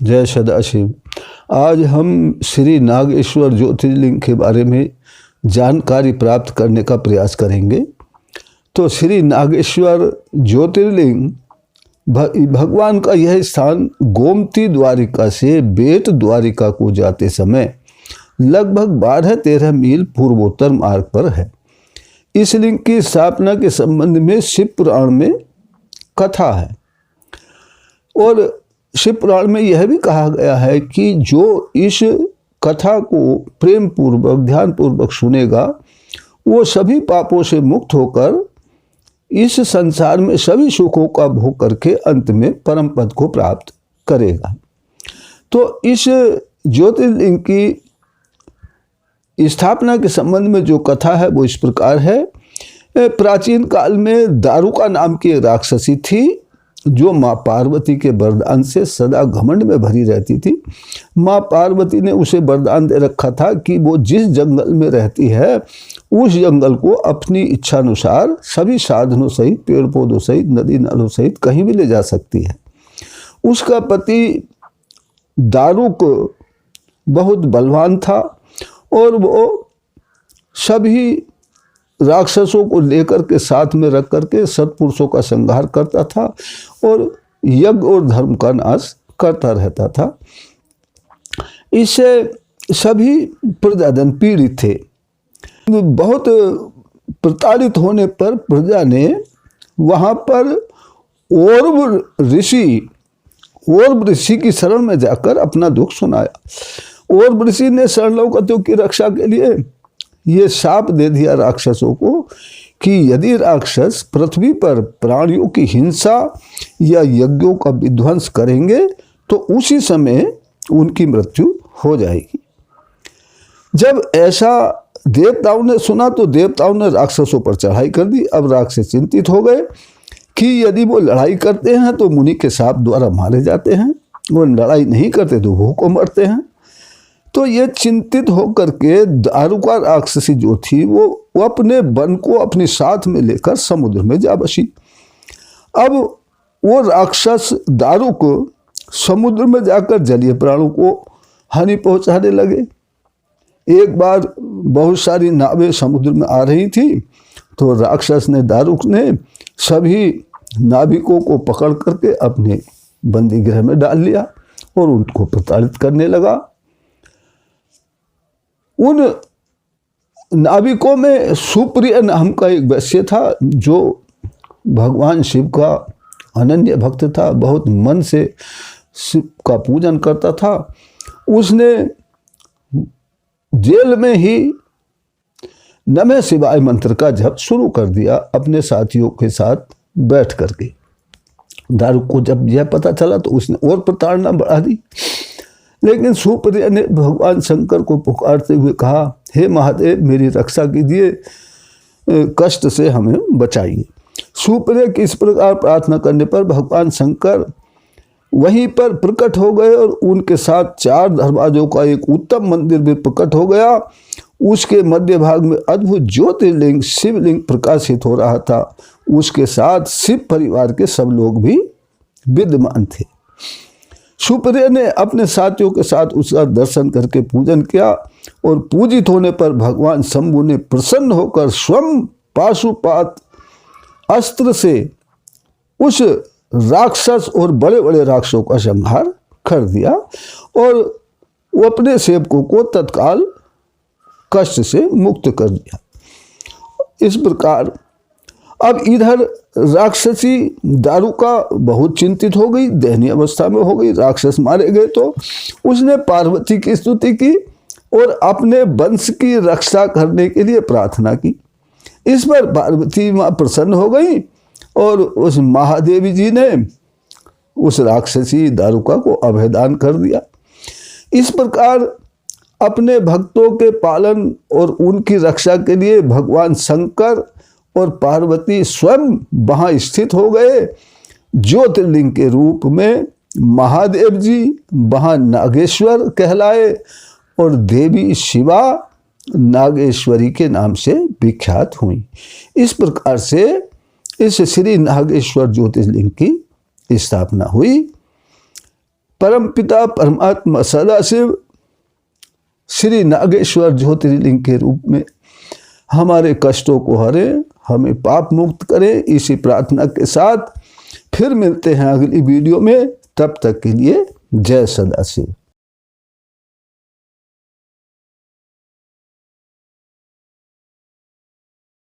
जय सदाशिव। आज हम श्री नागेश्वर ज्योतिर्लिंग के बारे में जानकारी प्राप्त करने का प्रयास करेंगे। तो श्री नागेश्वर ज्योतिर्लिंग भगवान का यह स्थान गोमती द्वारिका से बेट द्वारिका को जाते समय लगभग 12-13 मील पूर्वोत्तर मार्ग पर है। इस लिंग की स्थापना के संबंध में शिव पुराण में कथा है और शिव पुराण में यह भी कहा गया है कि जो इस कथा को प्रेम पूर्वक ध्यान पूर्वक सुनेगा वो सभी पापों से मुक्त होकर इस संसार में सभी सुखों का भोग करके अंत में परम पद को प्राप्त करेगा। तो इस ज्योतिर्लिंग की स्थापना के संबंध में जो कथा है वो इस प्रकार है। प्राचीन काल में दारुका नाम की एक राक्षसी थी जो माँ पार्वती के वरदान से सदा घमंड में भरी रहती थी। माँ पार्वती ने उसे वरदान दे रखा था कि वो जिस जंगल में रहती है उस जंगल को अपनी इच्छानुसार सभी साधनों सहित पेड़ पौधों सहित नदी नालों सहित कहीं भी ले जा सकती है। उसका पति दारुक बहुत बलवान था और वो सभी राक्षसों को लेकर के साथ में रख करके सत्पुरुषों का संहार करता था और यज्ञ और धर्म का नाश करता रहता था। इससे सभी प्रजाजन पीड़ित थे। बहुत प्रताड़ित होने पर प्रजा ने वहाँ पर ओर्व ऋषि की शरण में जाकर अपना दुख सुनाया। ओर्व ऋषि ने शरणों की रक्षा के लिए ये शाप दे दिया राक्षसों को कि यदि राक्षस पृथ्वी पर प्राणियों की हिंसा या यज्ञों का विध्वंस करेंगे तो उसी समय उनकी मृत्यु हो जाएगी। जब ऐसा देवताओं ने सुना तो देवताओं ने राक्षसों पर चढ़ाई कर दी। अब राक्षस चिंतित हो गए कि यदि वो लड़ाई करते हैं तो मुनि के शाप द्वारा मारे जाते हैं, वो लड़ाई नहीं करते तो भूखों मरते हैं। तो ये चिंतित होकर के दारुका राक्षसी जो थी वो अपने वन को अपने साथ में लेकर समुद्र में जा बसी। अब वो राक्षस दारुक समुद्र में जाकर जलीय प्राणों को हानि पहुंचाने लगे। एक बार बहुत सारी नावें समुद्र में आ रही थी तो राक्षस ने दारुक ने सभी नाविकों को पकड़ करके अपने बंदी गृह में डाल लिया और उनको प्रताड़ित करने लगा। उन नाविकों में सुप्रिय नाम का एक वैश्य था जो भगवान शिव का अनन्य भक्त था, बहुत मन से शिव का पूजन करता था। उसने जेल में ही नमः शिवाय मंत्र का जप शुरू कर दिया अपने साथियों के साथ बैठ करके। दारुक को जब यह पता चला तो उसने और प्रताड़ना बढ़ा दी। लेकिन सुप्रिय ने भगवान शंकर को पुकारते हुए कहा, हे महादेव मेरी रक्षा कीजिए, कष्ट से हमें बचाइए। सुप्रिय की इस प्रकार प्रार्थना करने पर भगवान शंकर वहीं पर प्रकट हो गए और उनके साथ 4 दरवाजों का एक उत्तम मंदिर भी प्रकट हो गया। उसके मध्य भाग में अद्भुत ज्योतिर्लिंग शिवलिंग प्रकाशित हो रहा था। उसके साथ शिव परिवार के सब लोग भी विद्यमान थे। सुप्रिय ने अपने साथियों के साथ उसका दर्शन करके पूजन किया और पूजित होने पर भगवान शंभु ने प्रसन्न होकर स्वयं पाशुपात अस्त्र से उस राक्षस और बड़े बड़े राक्षसों का संहार कर दिया और वो अपने सेवकों को तत्काल कष्ट से मुक्त कर दिया। इस प्रकार अब इधर राक्षसी दारुका बहुत चिंतित हो गई, दयनीय अवस्था में हो गई। राक्षस मारे गए तो उसने पार्वती की स्तुति की और अपने वंश की रक्षा करने के लिए प्रार्थना की। इस पर पार्वती माँ प्रसन्न हो गई और उस महादेवी जी ने उस राक्षसी दारुका को अभयदान कर दिया। इस प्रकार अपने भक्तों के पालन और उनकी रक्षा के लिए भगवान शंकर और पार्वती स्वयं वहाँ स्थित हो गए। ज्योतिर्लिंग के रूप में महादेव जी वहाँ नागेश्वर कहलाए और देवी शिवा नागेश्वरी के नाम से विख्यात हुई। इस प्रकार से इस श्री नागेश्वर ज्योतिर्लिंग की स्थापना हुई। परमपिता परमात्मा सदाशिव श्री नागेश्वर ज्योतिर्लिंग के रूप में हमारे कष्टों को हरे, हमें पाप मुक्त करें। इसी प्रार्थना के साथ फिर मिलते हैं अगली वीडियो में। तब तक के लिए जय सदाशिव।